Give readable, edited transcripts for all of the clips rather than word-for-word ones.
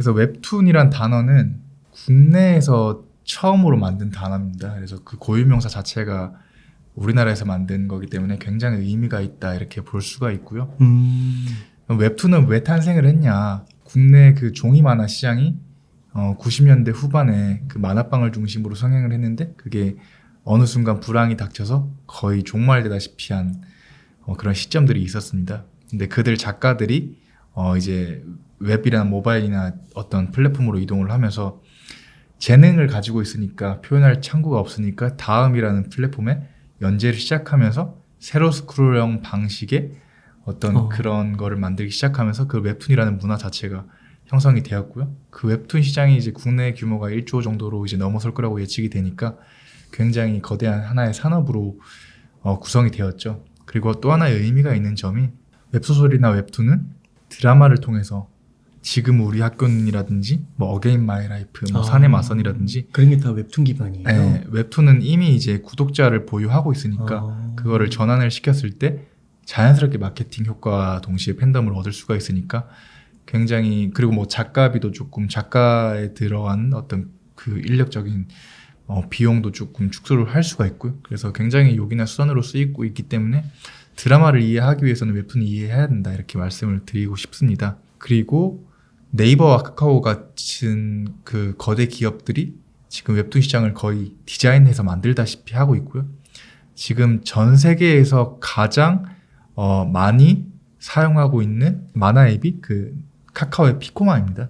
그래서 웹툰이란 단어는 국내에서 처음으로 만든 단어입니다. 그래서 그 고유명사 자체가 우리나라에서 만든 거기 때문에 굉장히 의미가 있다 이렇게 볼 수가 있고요. 웹툰은 왜 탄생을 했냐? 국내 그 종이 만화 시장이 90년대 후반에 그 만화방을 중심으로 성행을 했는데 그게 어느 순간 불황이 닥쳐서 거의 종말되다시피 한 그런 시점들이 있었습니다. 근데 그들 작가들이 이제 웹이나 모바일이나 어떤 플랫폼으로 이동을 하면서 재능을 가지고 있으니까 표현할 창구가 없으니까 다음이라는 플랫폼에 연재를 시작하면서 세로 스크롤형 방식의 어떤 그런 거를 만들기 시작하면서 그 웹툰이라는 문화 자체가 형성이 되었고요. 그 웹툰 시장이 이제 국내 규모가 1조 정도로 이제 넘어설 거라고 예측이 되니까 굉장히 거대한 하나의 산업으로 구성이 되었죠. 그리고 또 하나의 의미가 있는 점이 웹소설이나 웹툰은 드라마를 통해서 지금 우리 학교는이라든지 뭐 어게인 마이 라이프, 뭐 사내 마선이라든지 그런 게 다 웹툰 기반이에요. 네, 웹툰은 이미 이제 구독자를 보유하고 있으니까 그거를 전환을 시켰을 때 자연스럽게 마케팅 효과와 동시에 팬덤을 얻을 수가 있으니까 굉장히 그리고 뭐 작가비도 조금 작가에 들어간 어떤 그 인력적인 비용도 조금 축소를 할 수가 있고요. 그래서 굉장히 욕이나 수단으로 쓰이고 있기 때문에 드라마를 이해하기 위해서는 웹툰을 이해해야 된다 이렇게 말씀을 드리고 싶습니다. 그리고 네이버와 카카오 같은 그 거대 기업들이 지금 웹툰 시장을 거의 디자인해서 만들다시피 하고 있고요. 지금 전 세계에서 가장 많이 사용하고 있는 만화 앱이 그 카카오의 피코마입니다.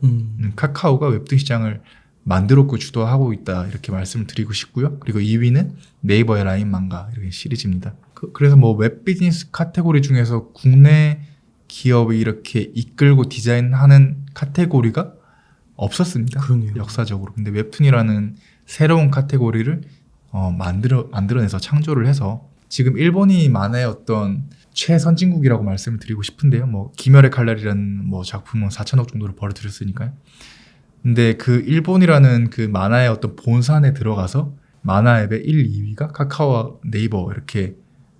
카카오가 웹툰 시장을 만들었고 주도하고 있다 이렇게 말씀을 드리고 싶고요. 그리고 2위는 네이버의 라인 망가 이렇게 시리즈입니다. 그래서 뭐 웹 비즈니스 카테고리 중에서 국내 기업이 이렇게 이끌고 디자인하는 카테고리가 없었습니다. 그러네요. 역사적으로. 근데 웹툰이라는 새로운 카테고리를 만들어내서 창조를 해서 지금 일본이 만화의 어떤 최선진국이라고 말씀을 드리고 싶은데요. 뭐 기멸의 칼날이라는 뭐 작품은 4천억 정도를 벌어들였으니까요. 근데 그 일본이라는 그 만화의 어떤 본산에 들어가서 만화 앱의 1, 2위가 카카오와 네이버 이렇게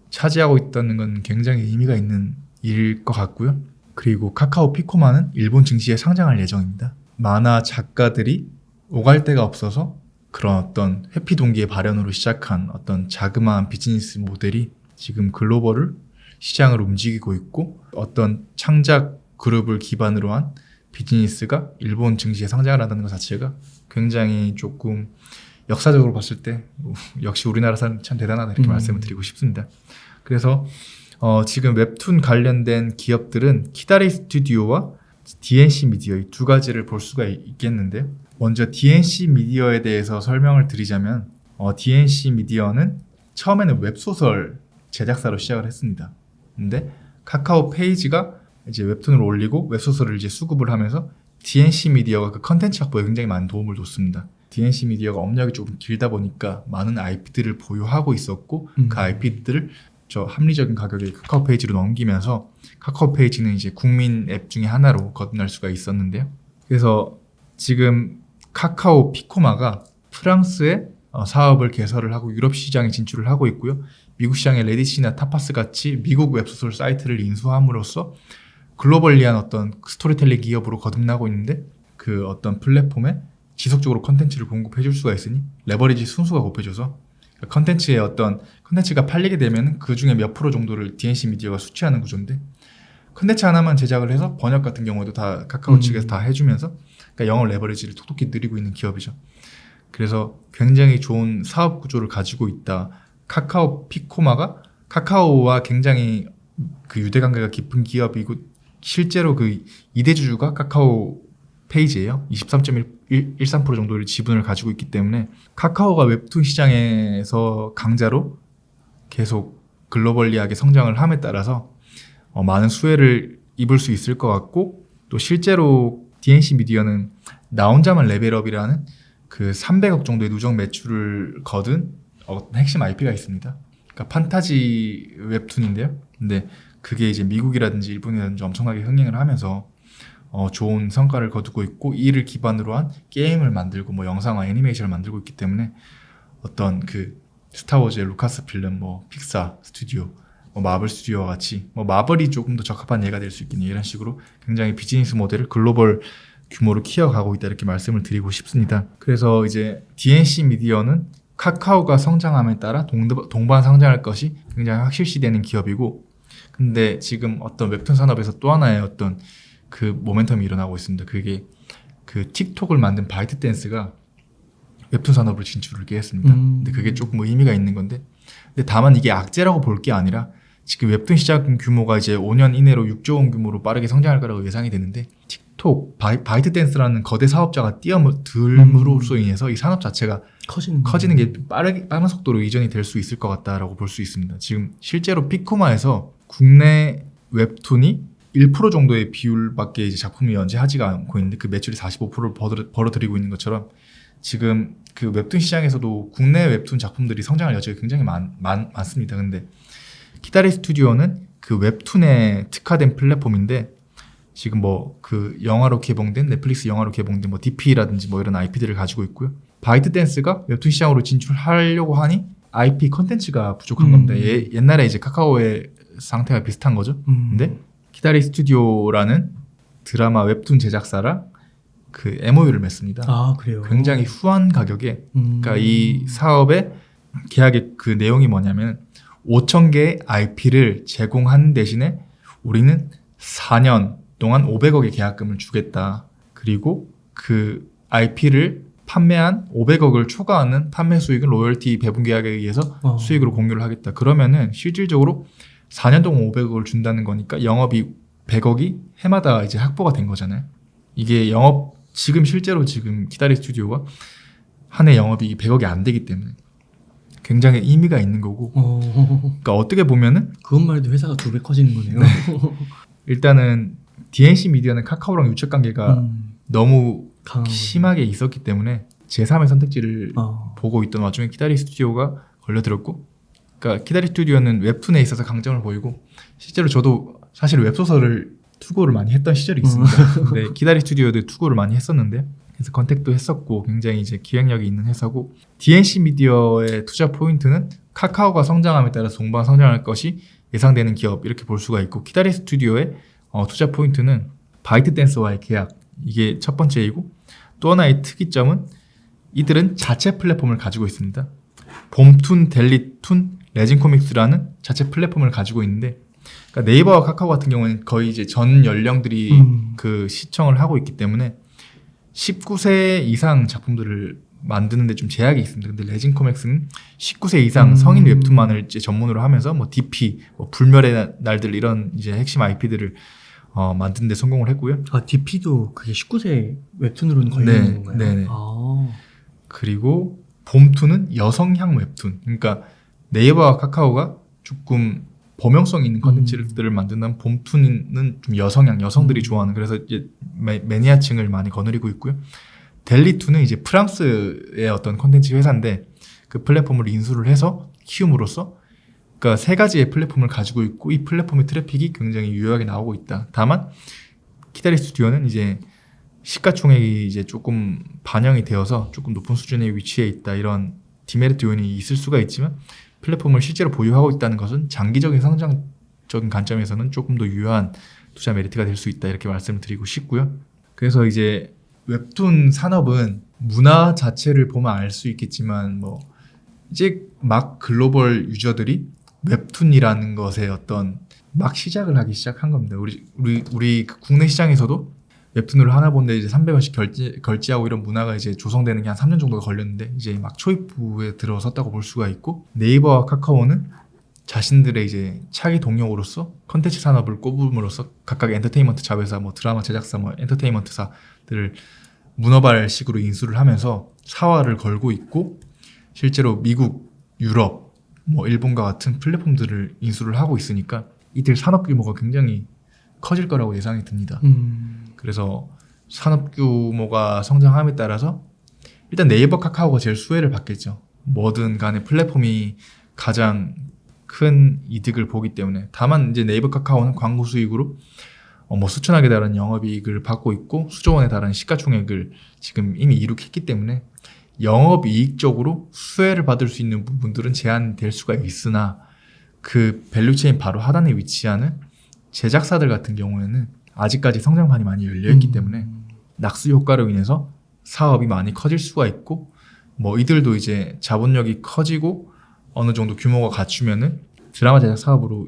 차지하고 있다는 건 굉장히 의미가 있는 일일 것 같고요. 그리고 카카오 피코마는 일본 증시에 상장할 예정입니다. 만화 작가들이 오갈 데가 없어서 그런 어떤 회피 동기의 발현으로 시작한 어떤 자그마한 비즈니스 모델이 지금 글로벌을 시장을 움직이고 있고 어떤 창작 그룹을 기반으로 한 비즈니스가 일본 증시에 상장을 한다는 것 자체가 굉장히 조금 역사적으로 봤을 때 역시 우리나라 사람 참 대단하다 이렇게 말씀을 드리고 싶습니다. 그래서 지금 웹툰 관련된 기업들은 키다리 스튜디오와 DNC 미디어 이 두 가지를 볼 수가 있겠는데요. 먼저 DNC 미디어에 대해서 설명을 드리자면 DNC 미디어는 처음에는 웹소설 제작사로 시작을 했습니다. 근데 카카오 페이지가 이제 웹툰을 올리고 웹소설을 이제 수급을 하면서 DNC 미디어가 그 컨텐츠 확보에 굉장히 많은 도움을 줬습니다. DNC 미디어가 업력이 조금 길다 보니까 많은 IP들을 보유하고 있었고 그 IP들을 저 합리적인 가격에 카카오 페이지로 넘기면서 카카오 페이지는 이제 국민 앱 중에 하나로 거듭날 수가 있었는데요. 그래서 지금 카카오 피코마가 프랑스에 사업을 개설을 하고 유럽 시장에 진출을 하고 있고요. 미국 시장의 레딧이나 타파스 같이 미국 웹소설 사이트를 인수함으로써 글로벌리한 어떤 스토리텔링 기업으로 거듭나고 있는데 그 어떤 플랫폼에 지속적으로 컨텐츠를 공급해 줄 수가 있으니 레버리지 순수가 곱해져서 컨텐츠의 어떤 컨텐츠가 팔리게 되면 그 중에 몇 프로 정도를 DNC 미디어가 수취하는 구조인데 컨텐츠 하나만 제작을 해서 번역 같은 경우에도 다 카카오 측에서 다 해주면서 그러니까 영업 레버리지를 톡톡히 늘리고 있는 기업이죠. 그래서 굉장히 좋은 사업 구조를 가지고 있다. 카카오 피코마가 카카오와 굉장히 그 유대관계가 깊은 기업이고 실제로 그 2대 주주가 카카오 페이지예요. 23.13% 정도의 지분을 가지고 있기 때문에 카카오가 웹툰 시장에서 강자로 계속 글로벌리하게 성장을 함에 따라서 많은 수혜를 입을 수 있을 것 같고 또 실제로 DNC 미디어는 나 혼자만 레벨업이라는 그 300억 정도의 누적 매출을 거둔 핵심 IP가 있습니다. 그러니까 판타지 웹툰인데요. 근데 그게 이제 미국이라든지 일본이라든지 엄청나게 흥행을 하면서 좋은 성과를 거두고 있고 이를 기반으로 한 게임을 만들고 뭐 영상화 애니메이션을 만들고 있기 때문에 어떤 그 스타워즈의 루카스 필름, 뭐 픽사 스튜디오, 뭐 마블 스튜디오와 같이 뭐 마블이 조금 더 적합한 예가 될 수 있겠네 이런 식으로 굉장히 비즈니스 모델을 글로벌 규모로 키워가고 있다 이렇게 말씀을 드리고 싶습니다. 그래서 이제 DNC 미디어는 카카오가 성장함에 따라 동반 성장할 것이 굉장히 확실시되는 기업이고, 근데 지금 어떤 웹툰 산업에서 또 하나의 어떤 그 모멘텀이 일어나고 있습니다. 그게 그 틱톡을 만든 바이트댄스가 웹툰 산업으로 진출을 했습니다. 근데 그게 조금 의미가 있는 건데, 근데 다만 이게 악재라고 볼 게 아니라 지금 웹툰 시장 규모가 이제 5년 이내로 6조 원 규모로 빠르게 성장할 거라고 예상이 되는데, 틱톡, 바이트댄스라는 거대 사업자가 뛰어들므로써 인해서 이 산업 자체가 커지는 게 빠른 속도로 이전이 될 수 있을 것 같다라고 볼 수 있습니다. 지금 실제로 피코마에서 국내 웹툰이 1% 정도의 비율밖에 이제 작품이 연재하지가 않고 있는데 그 매출이 45%를 벌어들이고 있는 것처럼 지금 그 웹툰 시장에서도 국내 웹툰 작품들이 성장할 여지가 굉장히 많습니다. 근데 키다리 스튜디오는 그 웹툰에 특화된 플랫폼인데 지금 뭐 그 영화로 개봉된 넷플릭스 영화로 개봉된 뭐 DP라든지 뭐 이런 IP들을 가지고 있고요. 바이트댄스가 웹툰 시장으로 진출하려고 하니 IP 컨텐츠가 부족한 겁니다. 옛날에 이제 카카오의 상태가 비슷한 거죠. 근데 키다리 스튜디오라는 드라마 웹툰 제작사랑 그 MOU를 맺습니다. 아, 그래요? 굉장히 후한 가격에, 그러니까 이 사업의 계약의 그 내용이 뭐냐면 5,000개의 IP를 제공한 대신에 우리는 4년 동안 500억의 계약금을 주겠다. 그리고 그 IP를 판매한 500억을 초과하는 판매 수익은 로열티 배분 계약에 의해서 수익으로 공유를 하겠다. 그러면은 실질적으로 4년 동안 500억을 준다는 거니까 영업이 100억이 해마다 이제 확보가 된 거잖아요. 이게 지금 실제로 지금 키다리 스튜디오가 한 해 영업이 100억이 안 되기 때문에 굉장히 의미가 있는 거고. 그러니까 어떻게 보면은 그것만 해도 회사가 2배 커지는 거네요. 네. 일단은 DNC 미디어는 카카오랑 유착 관계가 너무 심하게 있었기 때문에 제3의 선택지를 보고 있던 와중에 키다리 스튜디오가 걸려들었고, 그러니까 키다리 스튜디오는 웹툰에 있어서 강점을 보이고, 실제로 저도 사실 웹소설을 투고를 많이 했던 시절이 있습니다. 근데 키다리 스튜디오도 투고를 많이 했었는데, 그래서 컨택도 했었고 굉장히 이제 기획력이 있는 회사고, DNC 미디어의 투자 포인트는 카카오가 성장함에 따라 동반 성장할 것이 예상되는 기업 이렇게 볼 수가 있고, 키다리 스튜디오의 투자 포인트는 바이트댄스와의 계약, 이게 첫 번째이고, 또 하나의 특이점은 이들은 자체 플랫폼을 가지고 있습니다. 봄툰, 델리툰, 레진코믹스라는 자체 플랫폼을 가지고 있는데, 그러니까 네이버와 카카오 같은 경우는 거의 이제 전 연령들이 그 시청을 하고 있기 때문에 19세 이상 작품들을 만드는데 좀 제약이 있습니다. 근데 레진코믹스는 19세 이상 성인 웹툰만을 이제 전문으로 하면서 뭐 DP, 뭐 불멸의 날들 이런 이제 핵심 IP들을 만드는 데 성공을 했고요. 아, DP도 그게 19세 웹툰으로는 걸리는 건가요? 네네. 그리고 봄툰은 여성향 웹툰. 그러니까 네이버와 카카오가 조금 범용성 있는 컨텐츠들을 만든다면 봄툰은 좀 여성들이 좋아하는, 그래서 이제 매니아층을 많이 거느리고 있고요. 델리툰은 이제 프랑스의 어떤 컨텐츠 회사인데 그 플랫폼을 인수를 해서 키움으로써, 그러니까 세 가지의 플랫폼을 가지고 있고 이 플랫폼의 트래픽이 굉장히 유효하게 나오고 있다. 다만 키다리 스튜디오는 이제 시가총액이 이제 조금 반영이 되어서 조금 높은 수준의 위치에 있다, 이런 디메리트 요인이 있을 수가 있지만 플랫폼을 실제로 보유하고 있다는 것은 장기적인 성장적인 관점에서는 조금 더 유효한 투자 메리트가 될 수 있다, 이렇게 말씀을 드리고 싶고요. 그래서 이제 웹툰 산업은 문화 자체를 보면 알 수 있겠지만 뭐 이제 막 글로벌 유저들이 웹툰이라는 것에 어떤 막 시작을 하기 시작한 겁니다. 우리 국내 시장에서도 웹툰을 하나 보는데 이제 300원씩 결제하고 이런 문화가 이제 조성되는 게 한 3년 정도가 걸렸는데 이제 막 초입부에 들어섰다고 볼 수가 있고, 네이버와 카카오는 자신들의 이제 차기 동력으로서 컨텐츠 산업을 꼽음으로써 각각 엔터테인먼트 자회사, 뭐 드라마 제작사, 뭐 엔터테인먼트사들을 문어발식으로 인수를 하면서 사활을 걸고 있고, 실제로 미국, 유럽, 뭐 일본과 같은 플랫폼들을 인수를 하고 있으니까 이들 산업 규모가 굉장히 커질 거라고 예상이 듭니다. 그래서 산업 규모가 성장함에 따라서 일단 네이버, 카카오가 제일 수혜를 받겠죠. 뭐든 간에 플랫폼이 가장 큰 이득을 보기 때문에. 다만 이제 네이버, 카카오는 광고 수익으로 뭐 수천억에 달하는 영업이익을 받고 있고 수조 원에 달하는 시가총액을 지금 이미 이룩했기 때문에 영업이익적으로 수혜를 받을 수 있는 부분들은 제한될 수가 있으나, 그 밸류체인 바로 하단에 위치하는 제작사들 같은 경우에는 아직까지 성장판이 많이 열려있기 때문에 낙수 효과로 인해서 사업이 많이 커질 수가 있고 뭐 이들도 이제 자본력이 커지고 어느 정도 규모가 갖추면은 드라마 제작 사업으로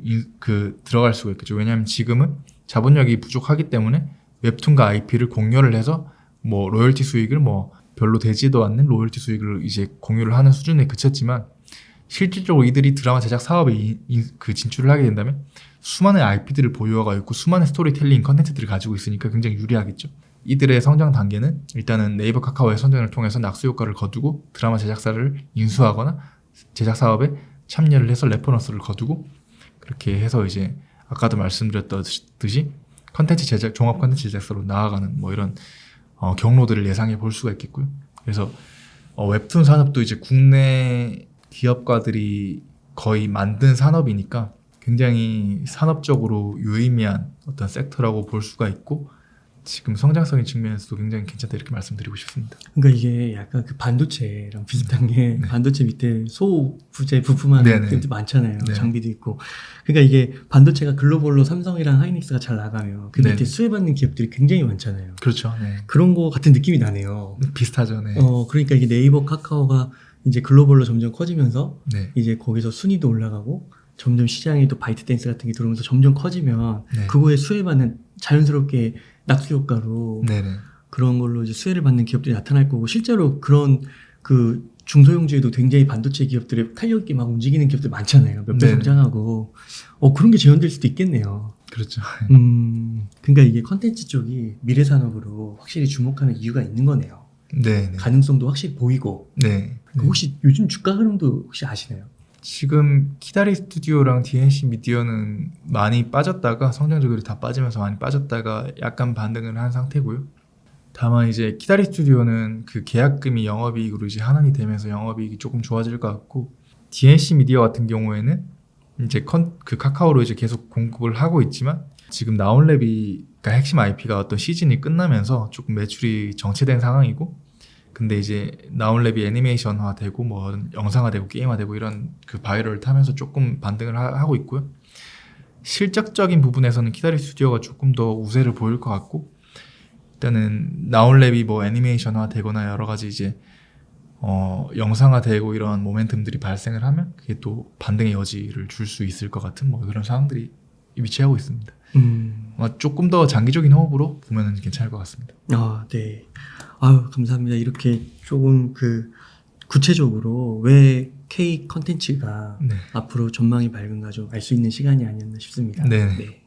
들어갈 수가 있겠죠. 왜냐하면 지금은 자본력이 부족하기 때문에 웹툰과 IP를 공유를 해서 뭐 로열티 수익을 뭐 별로 되지도 않는 로열티 수익을 이제 공유를 하는 수준에 그쳤지만 실질적으로 이들이 드라마 제작 사업에 진출을 하게 된다면 수많은 IP들을 보유하고 있고 수많은 스토리텔링 컨텐츠들을 가지고 있으니까 굉장히 유리하겠죠. 이들의 성장 단계는 일단은 네이버 카카오의 선전을 통해서 낙수 효과를 거두고 드라마 제작사를 인수하거나 제작 사업에 참여를 해서 레퍼런스를 거두고 그렇게 해서 이제 아까도 말씀드렸듯이 컨텐츠 제작 종합 컨텐츠 제작사로 나아가는 뭐 이런 경로들을 예상해 볼 수가 있겠고요. 그래서 웹툰 산업도 이제 국내 기업가들이 거의 만든 산업이니까 굉장히 산업적으로 유의미한 어떤 섹터라고 볼 수가 있고 지금 성장성의 측면에서도 굉장히 괜찮다 이렇게 말씀드리고 싶습니다. 그러니까 이게 약간 그 반도체랑 비슷한 게 네. 반도체 밑에 소부재 부품하는 네네. 것들도 많잖아요. 네. 장비도 있고. 그러니까 이게 반도체가 글로벌로 삼성이랑 하이닉스가 잘 나가면 그 밑에 네네. 수혜받는 기업들이 굉장히 많잖아요. 그렇죠. 네. 그런 거 같은 느낌이 나네요. 비슷하죠. 네. 그러니까 이게 네이버 카카오가 이제 글로벌로 점점 커지면서 네. 이제 거기서 순위도 올라가고 점점 시장에 또 바이트 댄스 같은 게 들어오면서 점점 커지면 네. 그거에 수혜받는 자연스럽게 낙수 효과로 네네. 그런 걸로 이제 수혜를 받는 기업들이 나타날 거고 실제로 그런 그 중소형주에도 굉장히 반도체 기업들이 탄력 있게 막 움직이는 기업들 많잖아요. 몇 배 네네. 성장하고 그런 게 재현될 수도 있겠네요. 그렇죠. 그러니까 이게 컨텐츠 쪽이 미래 산업으로 확실히 주목하는 이유가 있는 거네요. 네. 가능성도 확실히 보이고. 네. 그 혹시 요즘 주가 흐름도 혹시 아시나요? 지금 키다리 스튜디오랑 DNC 미디어는 많이 빠졌다가 성장주들이 다 빠지면서 많이 빠졌다가 약간 반등을 한 상태고요. 다만 이제 키다리 스튜디오는 그 계약금이 영업이익으로 이제 환원이 되면서 영업이익이 조금 좋아질 것 같고 DNC 미디어 같은 경우에는 이제 그 카카오로 이제 계속 공급을 하고 있지만 지금 나온랩이가 핵심 IP가 어떤 시즌이 끝나면서 조금 매출이 정체된 상황이고 근데 이제 나온랩이 애니메이션화 되고 뭐 영상화 되고 게임화 되고 이런 그 바이럴을 타면서 조금 반등을 하고 있고요. 실적적인 부분에서는 키다리 스튜디오가 조금 더 우세를 보일 것 같고 일단은 나온랩이 뭐 애니메이션화 되거나 여러 가지 이제 영상화 되고 이런 모멘텀들이 발생을 하면 그게 또 반등의 여지를 줄 수 있을 것 같은 뭐 그런 상황들이 위치하고 있습니다. 조금 더 장기적인 호흡으로 보면은 괜찮을 것 같습니다. 네. 아유, 감사합니다. 이렇게 조금 그 구체적으로 왜 K 컨텐츠가 네. 앞으로 전망이 밝은가 좀 알 수 있는 시간이 아니었나 싶습니다. 네. 네.